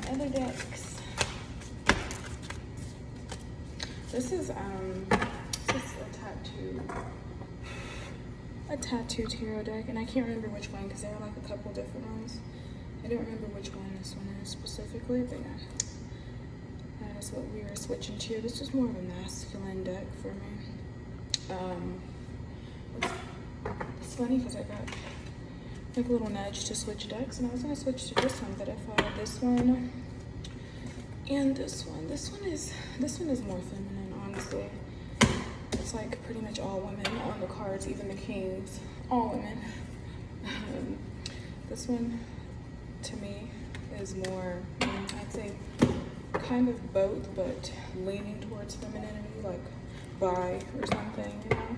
other decks. This is a tattoo tarot deck, and I can't remember which one because there are like a couple different ones. I don't remember which one this one is specifically, but yeah, that is what we are switching to. This is more of a masculine deck for me. It's funny because I got like a little nudge to switch decks, and I was gonna switch to this one, but I thought this one and this one. This one is more feminine, honestly. It's like pretty much all women on the cards, even the kings, all women. This one, to me, is more, I'd say, kind of both, but leaning towards femininity, like bi or something, you know?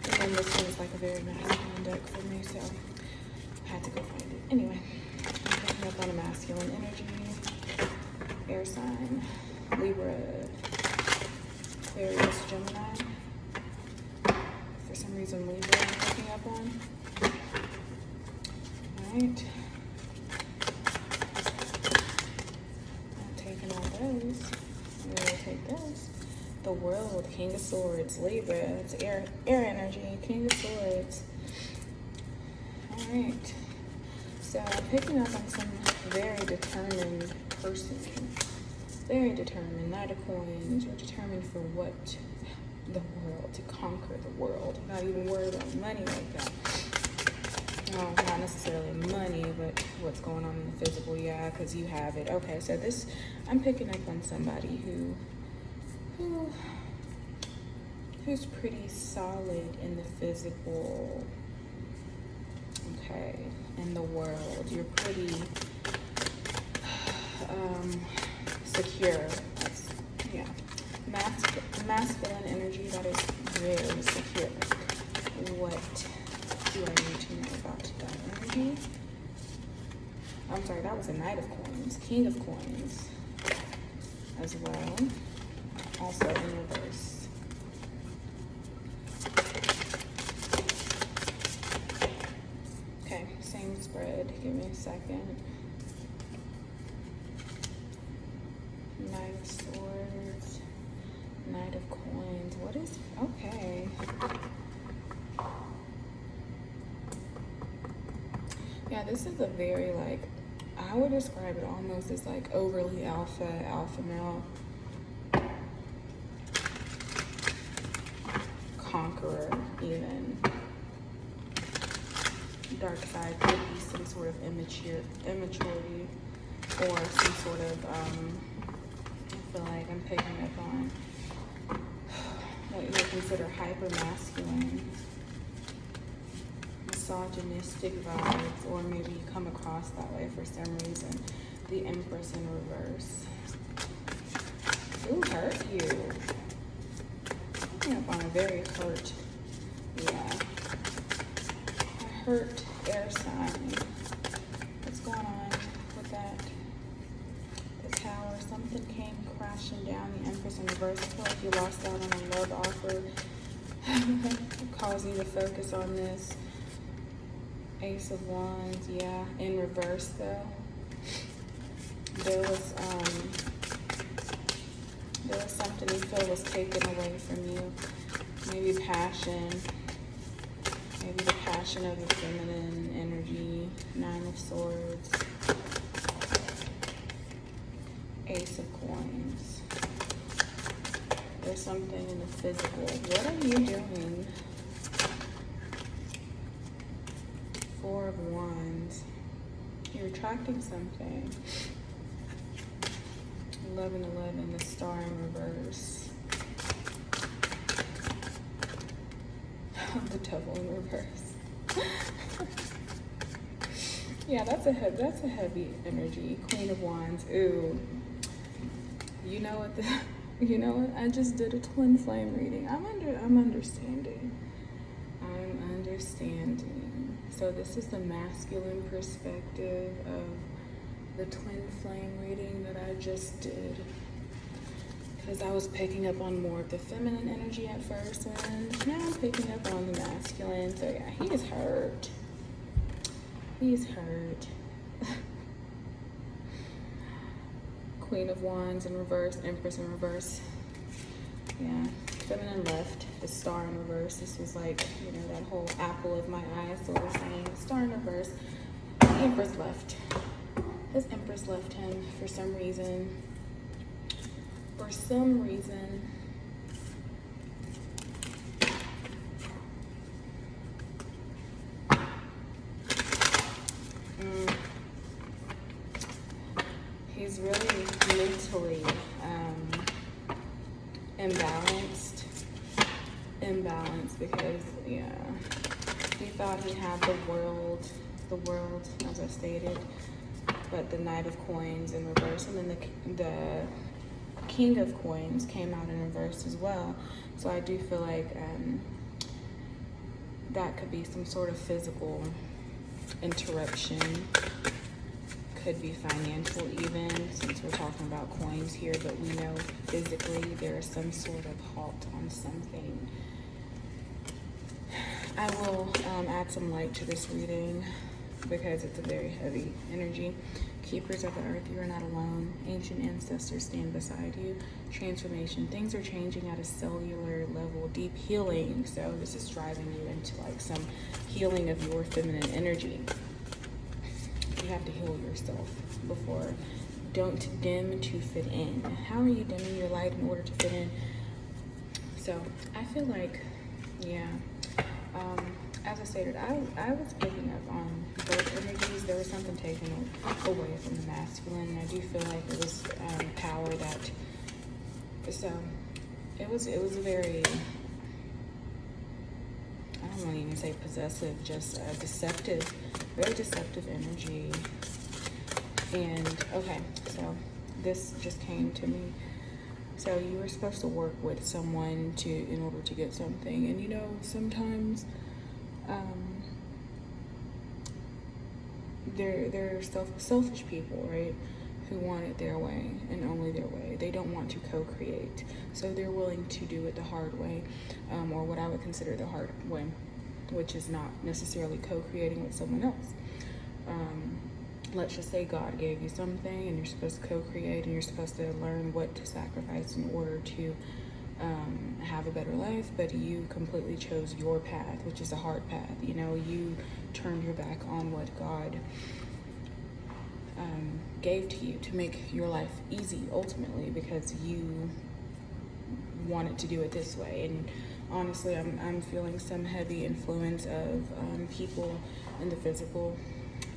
And then this one is like a very masculine deck for me, so I had to go find it. Anyway, I'm picking up on a masculine energy, air sign, Libra, Aquarius, Gemini. For some reason, Libra I'm picking up on. Alright. I'm taking all those. I'm going to take those. The World, King of Swords, Libra. It's air energy, King of Swords. Alright. So I'm picking up on some very determined person. Very determined, Knight of Coins. You're determined for what? The world, to conquer the world. Not even worried about money like that. No, not necessarily money, but what's going on in the physical, yeah, because you have it. Okay, so this, I'm picking up on somebody who's pretty solid in the physical, okay, in the world. You're pretty secure. That's, yeah, masculine energy that is very secure. What do I need to know about that energy? I'm sorry, that was a Knight of Coins, King of Coins as well, also in reverse. Okay, same spread, give me a second. Knight of Swords, Knight of Coins, what is, okay. Yeah, this is a very, like, I would describe it almost as like overly alpha male. Conqueror, even. Dark side could be some sort of immaturity or some sort of, I feel like I'm picking up on what you would consider hyper-masculine, misogynistic vibes, or maybe you come across that way for some reason. The Empress in reverse. Who hurt you? Picking up on a very hurt, yeah. A hurt air sign. What's going on with that? The Tower, something came crashing down. The Empress in reverse. I feel like you lost out on a love offer. Cause you to focus on this. Ace of Wands, yeah, in reverse though. There was something you feel was taken away from you. Maybe passion. Maybe the passion of the feminine energy. Nine of Swords. Ace of Coins. There's something in the physical. What are you doing? Four of Wands. You're attracting something. 11, the Star in reverse. The Devil in reverse. Yeah, that's a heavy energy. Queen of Wands. Ooh. You know what? You know what? I just did a twin flame reading. I'm understanding. I'm understanding. So this is the masculine perspective of the twin flame reading that I just did. Because I was picking up on more of the feminine energy at first, and now I'm picking up on the masculine. So yeah, he is hurt. He's hurt. Queen of Wands in reverse, Empress in reverse. Yeah, feminine left, the star in reverse. This was like, you know, that whole apple of my eye, so we're saying star in reverse. The Empress left. His Empress left him for some reason. For some reason. He's really mentally imbalanced because, yeah, he thought he had the world, as I stated, but the Knight of Coins in reverse, and then the King of Coins came out in reverse as well. So I do feel like that could be some sort of physical interruption. Could be financial even, since we're talking about coins here, but we know physically there is some sort of halt on something. I will add some light to this reading because it's a very heavy energy. Keepers of the earth, you are not alone. Ancient ancestors stand beside you. Transformation, things are changing at a cellular level. Deep healing, so this is driving you into like some healing of your feminine energy. You have to heal yourself before. Don't dim to fit in. How are you dimming your light in order to fit in? So I feel like, yeah, as I stated, I was picking up on both energies. There was something taken away from the masculine, and I do feel like it was power that, so it was a very, I don't want to even say possessive, just deceptive, very deceptive energy. And okay, so this just came to me. So you were supposed to work with someone in order to get something, and you know, sometimes they're selfish people, right? Who want it their way and only their way. They don't want to co-create, so they're willing to do it the hard way, or what I would consider the hard way, which is not necessarily co-creating with someone else. Let's just say God gave you something and you're supposed to co-create, and you're supposed to learn what to sacrifice in order to have a better life, but you completely chose your path, which is a hard path. You know, you turned your back on what God gave to you to make your life easy ultimately, because you wanted to do it this way. And honestly, I'm feeling some heavy influence of people in the physical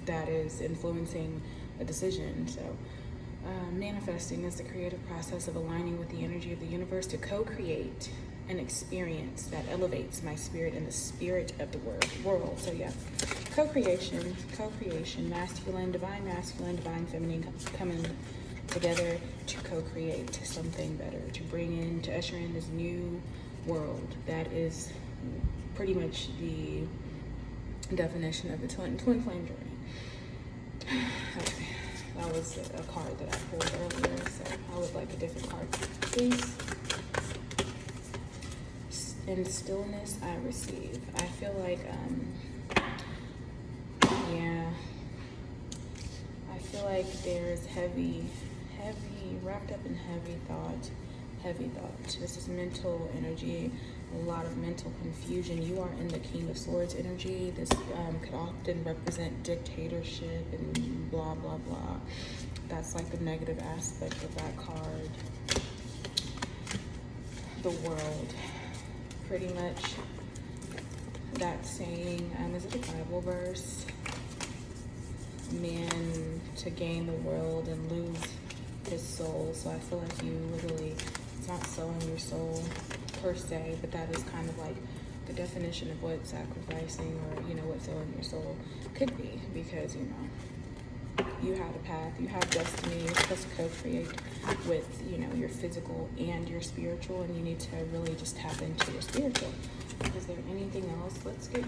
that is influencing a decision. So manifesting is the creative process of aligning with the energy of the universe to co-create an experience that elevates my spirit and the spirit of the world. So yeah, co-creation, masculine, divine feminine coming together to co-create something better, to usher in this new world that is pretty much the definition of the twin flame journey. Okay, that was a card that I pulled earlier, so I would like a different card, please. In stillness I receive. I feel like, yeah, I feel like there's wrapped up in heavy thought. This is mental energy, a lot of mental confusion. You are in the King of Swords energy. This could often represent dictatorship and blah, blah, blah. That's like the negative aspect of that card. The world. Pretty much that saying, is it a Bible verse? Man to gain the world and lose his soul. So I feel like you literally, it's not selling your soul per se, but that is kind of like the definition of what sacrificing, or you know, what selling your soul could be, because you know, you have a path, you have destiny, you're supposed to co-create with, you know, your physical and your spiritual, and you need to really just tap into your spiritual. Is there anything else? Let's get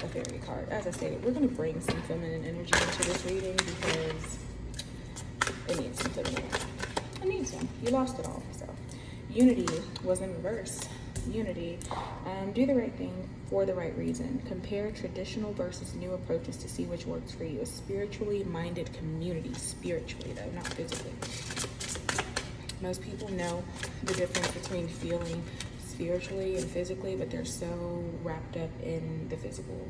a fairy card. As I stated, we're going to bring some feminine energy into this reading because it needs some feminine. It needs some. You lost it all. So unity was in reverse. unity. Do the right thing for the right reason. Compare traditional versus new approaches to see which works for you. A spiritually minded community, spiritually though, not physically. Most people know the difference between feeling spiritually and physically, but they're so wrapped up in the physical.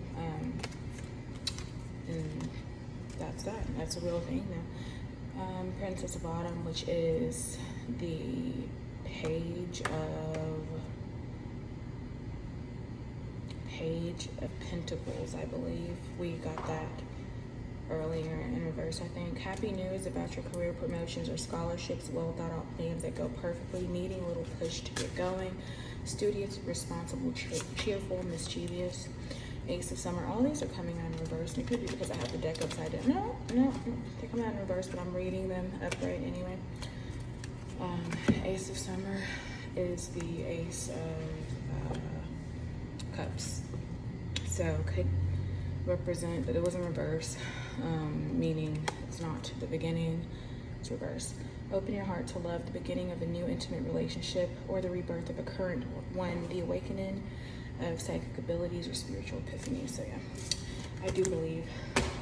And that's a real thing now. Princess of Autumn, which is the Page of Pentacles, I believe. We got that earlier in reverse, I think. Happy news about your career promotions or scholarships, well thought out plans that go perfectly, needing a little push to get going. Studious, responsible, cheerful, mischievous. Ace of Summer. All these are coming out in reverse. It could be because I have the deck upside down. No. They come out in reverse, but I'm reading them upright anyway. Ace of Summer is the Ace of Cups. So could represent, but it was in reverse, meaning it's not the beginning, it's reverse. Open your heart to love, the beginning of a new intimate relationship or the rebirth of a current one, the awakening of psychic abilities or spiritual epiphany. So yeah, I do believe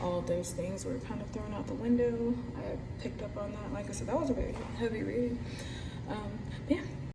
all of those things were kind of thrown out the window. I picked up on that. Like I said, that was a very heavy reading. But yeah,